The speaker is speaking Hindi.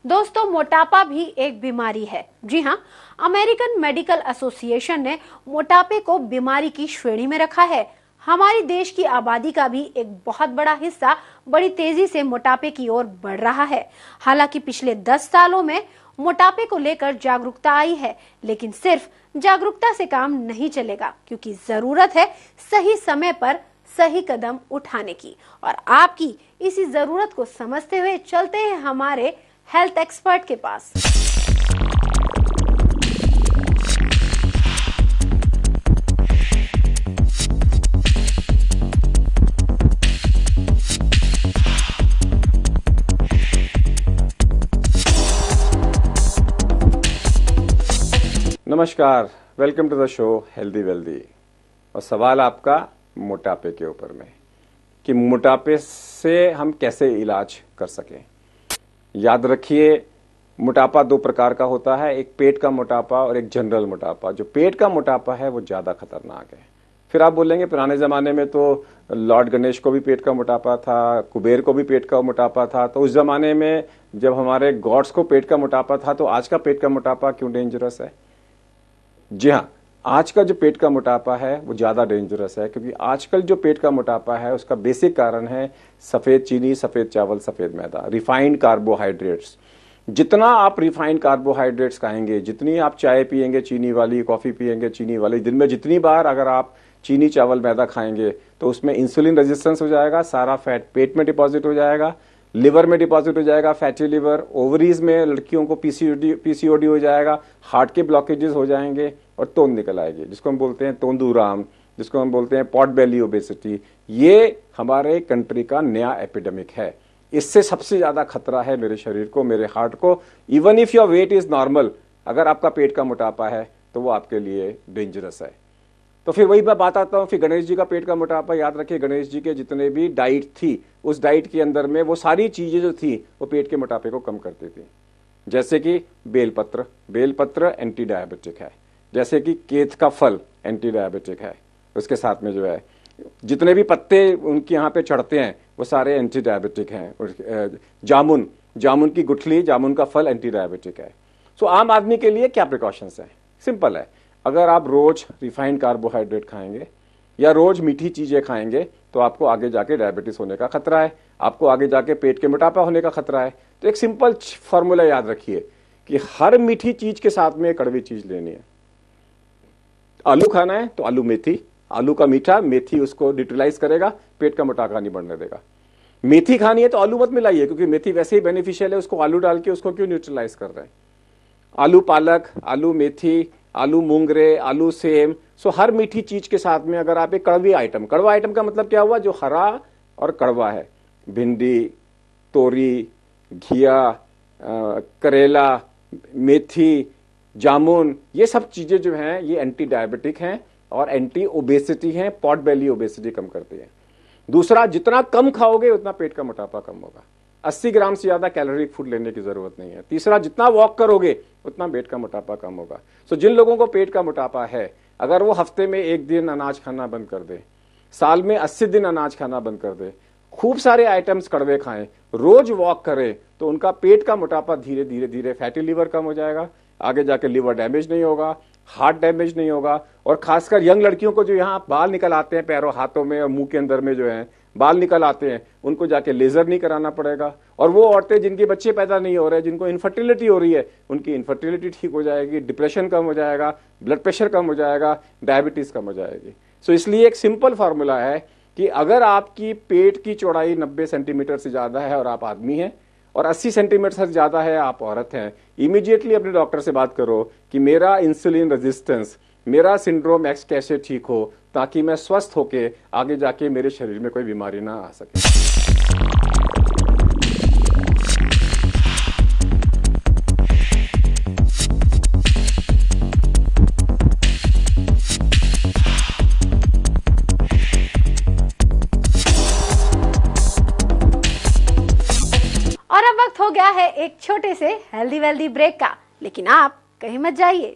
दोस्तों, मोटापा भी एक बीमारी है। जी हाँ, अमेरिकन मेडिकल एसोसिएशन ने मोटापे को बीमारी की श्रेणी में रखा है। हमारी देश की आबादी का भी एक बहुत बड़ा हिस्सा बड़ी तेजी से मोटापे की ओर बढ़ रहा है। हालांकि पिछले 10 सालों में मोटापे को लेकर जागरूकता आई है, लेकिन सिर्फ जागरूकता से काम नहीं चलेगा, क्योंकि जरूरत है सही समय पर सही कदम उठाने की। और आपकी इसी जरूरत को समझते हुए चलते हैं हमारे हेल्थ एक्सपर्ट के पास। नमस्कार, welcome to the show healthy wealthy. और सवाल आपका मोटापे के ऊपर में कि मोटापे से हम कैसे इलाज कर सकें। याद रखिए, मोटापा दो प्रकार का होता है, एक पेट का मोटापा और एक जनरल मोटापा। जो पेट का मोटापा है वो ज्यादा खतरनाक है। फिर आप बोलेंगे पुराने जमाने में तो लॉर्ड गणेश को भी पेट का मोटापा था, कुबेर को भी पेट का मोटापा था, तो उस जमाने में जब हमारे गॉड्स को पेट का मोटापा था तो आज का पेट का मोटापा क्यों डेंजरस है? जी हाँ, आज का जो पेट का मोटापा है वो ज्यादा डेंजरस है, क्योंकि आजकल जो पेट का मोटापा है उसका बेसिक कारण है सफेद चीनी, सफेद चावल, सफेद मैदा, रिफाइंड कार्बोहाइड्रेट्स। जितना आप रिफाइंड कार्बोहाइड्रेट्स खाएंगे, जितनी आप चाय पिएंगे चीनी वाली, कॉफी पिएंगे चीनी वाली, दिन में जितनी बार अगर आप चीनी, चावल, मैदा खाएंगे तो उसमें इंसुलिन रेजिस्टेंस हो जाएगा, सारा फैट पेट में डिपॉजिट हो जाएगा, लिवर में डिपॉजिट हो जाएगा, फैटी लिवर, ओवरीज में लड़कियों को पीसीओडी हो जाएगा, हार्ट के ब्लॉकेजेस हो जाएंगे और तोंद निकल आएगी, जिसको हम बोलते हैं तोंदूराम, जिसको हम बोलते हैं पॉट बेली ओबेसिटी। ये हमारे कंट्री का नया एपिडेमिक है। इससे सबसे ज्यादा खतरा है मेरे शरीर को, मेरे हार्ट को। Even if your weight is normal, अगर आपका पेट का मोटापा है तो वो आपके लिए डेंजरस है। तो फिर वही मैं बात आता हूँ, फिर गणेश जी का पेट का मोटापा। याद रखिए, गणेश जी के जितने भी डाइट थी, उस डाइट के अंदर में वो सारी चीजें जो थी वो पेट के मोटापे को कम करती थी। जैसे कि बेलपत्र, बेलपत्र एंटी डायबिटिक है। जैसे कि केत का फल एंटी डायबिटिक है। उसके साथ में जो है जितने भी पत्ते उनके यहाँ पे चढ़ते हैं वो सारे एंटी डायबिटिक हैं। जामुन, जामुन की गुठली, जामुन का फल एंटी डायबिटिक है। सो आम आदमी के लिए क्या प्रिकॉशंस हैं? सिंपल है, अगर आप रोज रिफाइंड कार्बोहाइड्रेट खाएंगे या रोज मीठी चीजें खाएंगे तो आपको आगे जाके डायबिटीज होने का खतरा है, आपको आगे जाके पेट के मोटापा होने का खतरा है। तो एक सिंपल फॉर्मूला याद रखिए कि हर मीठी चीज के साथ में कड़वी चीज लेनी है। आलू खाना है तो आलू मेथी, आलू का मीठा, मेथी उसको न्यूट्रलाइज करेगा, पेट का मोटापा नहीं बढ़ने देगा। मेथी खानी है तो आलू मत मिलाइए, क्योंकि मेथी वैसे ही बेनिफिशियल है, उसको आलू डाल के उसको क्यों न्यूट्रलाइज कर रहे हैं। आलू पालक, आलू मेथी, आलू मूंगरे, आलू सेम। सो हर मीठी चीज के साथ में अगर आप एक कड़वी आइटम, कड़वा आइटम का मतलब क्या हुआ? जो हरा और कड़वा है, भिंडी, तोरी, घिया, करेला, मेथी, जामुन, ये सब चीजें जो हैं ये एंटी डायबिटिक हैं और एंटी ओबेसिटी हैं, पॉट बेली ओबेसिटी कम करती है। दूसरा, जितना कम खाओगे उतना पेट का मोटापा कम होगा। 80 ग्राम से ज्यादा कैलोरिक फूड लेने की जरूरत नहीं है। तीसरा, जितना वॉक करोगे उतना पेट का मोटापा कम होगा। सो जिन लोगों को पेट का मोटापा है, अगर वो हफ्ते में 1 दिन अनाज खाना बंद कर दे, साल में 80 दिन अनाज खाना बंद कर दे, खूब सारे आइटम्स कड़वे खाएं, रोज वॉक करें, तो उनका पेट का मोटापा धीरे धीरे धीरे, फैटी लिवर कम हो जाएगा, आगे जाके लिवर डैमेज नहीं होगा, हार्ट डैमेज नहीं होगा। और खासकर यंग लड़कियों को जो यहाँ बाल निकल आते हैं पैरों, हाथों में और मुंह के अंदर में जो है बाल निकल आते हैं, उनको जाके लेजर नहीं कराना पड़ेगा। और वो औरतें जिनके बच्चे पैदा नहीं हो रहे, जिनको इनफर्टिलिटी हो रही है, उनकी इनफर्टिलिटी ठीक हो जाएगी, डिप्रेशन कम हो जाएगा, ब्लड प्रेशर कम हो जाएगा, डायबिटीज कम हो जाएगी। सो इसलिए एक सिंपल फार्मूला है कि अगर आपकी पेट की चौड़ाई 90 सेंटीमीटर से ज्यादा है और आप आदमी हैं, और 80 सेंटीमीटर से ज्यादा है आप औरत हैं, इमीडिएटली अपने डॉक्टर से बात करो कि मेरा इंसुलिन रेजिस्टेंस, मेरा सिंड्रोम एक्स कैसे ठीक हो, ताकि मैं स्वस्थ होके आगे जाके मेरे शरीर में कोई बीमारी ना आ सके। और अब वक्त हो गया है एक छोटे से हेल्दी वेल्दी ब्रेक का, लेकिन आप कहीं मत जाइए।